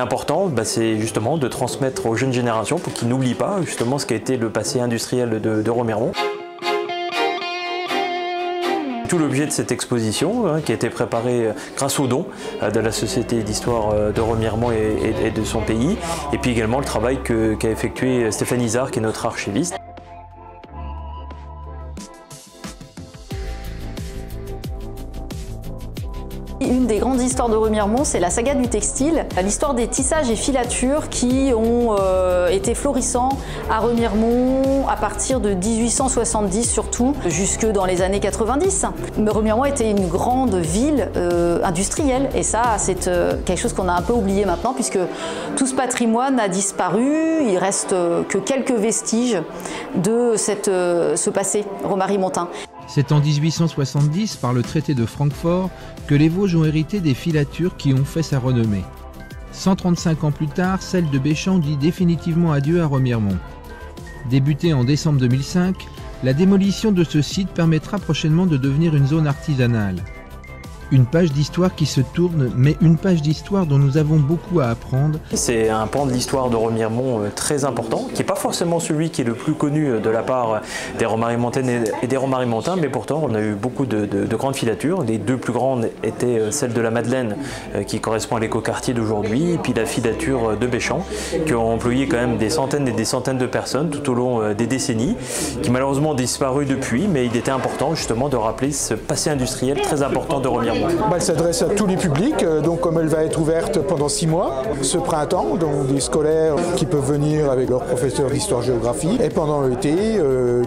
L'important, c'est justement de transmettre aux jeunes générations pour qu'ils n'oublient pas justement ce qu'a été le passé industriel de Remiremont. Tout l'objet de cette exposition qui a été préparée grâce aux dons de la Société d'histoire de Remiremont et de son pays, et puis également le travail qu'a effectué Stéphane Izard, qui est notre archiviste. Une des grandes histoires de Remiremont, c'est la saga du textile, l'histoire des tissages et filatures qui ont été florissants à Remiremont à partir de 1870 surtout, jusque dans les années 90. Mais Remiremont était une grande ville industrielle, et ça c'est quelque chose qu'on a un peu oublié maintenant, puisque tout ce patrimoine a disparu, il reste que quelques vestiges de ce passé romarimontain. C'est en 1870, par le traité de Francfort, que les Vosges ont hérité des filatures qui ont fait sa renommée. 135 ans plus tard, celle de Béchamp dit définitivement adieu à Remiremont. Débutée en décembre 2005, la démolition de ce site permettra prochainement de devenir une zone artisanale. Une page d'histoire qui se tourne, mais une page d'histoire dont nous avons beaucoup à apprendre. C'est un pan de l'histoire de Remiremont très important, qui n'est pas forcément celui qui est le plus connu de la part des Romarimontaines et des Romarimontains, mais pourtant on a eu beaucoup de grandes filatures. Les deux plus grandes étaient celle de la Madeleine, qui correspond à l'écoquartier d'aujourd'hui, et puis la filature de Béchamp, qui ont employé quand même des centaines et des centaines de personnes tout au long des décennies, qui malheureusement ont disparu depuis, mais il était important justement de rappeler ce passé industriel très important de Remiremont. Elle s'adresse à tous les publics, donc comme elle va être ouverte pendant 6 mois, ce printemps, donc des scolaires qui peuvent venir avec leurs professeurs d'histoire-géographie, et pendant l'été,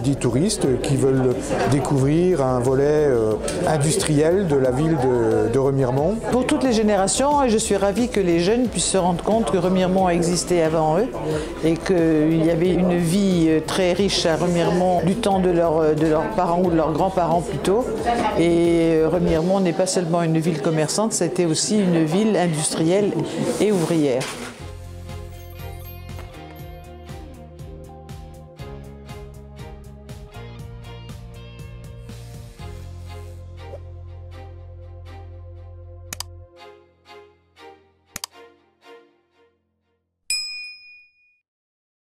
des touristes qui veulent découvrir un volet industriel de la ville de Remiremont. Pour toutes les générations, je suis ravie que les jeunes puissent se rendre compte que Remiremont a existé avant eux, et qu'il y avait une vie très riche à Remiremont du temps de leurs parents ou de leurs grands-parents plutôt, et Remiremont n'est pas seulement une ville commerçante, c'était aussi une ville industrielle et ouvrière.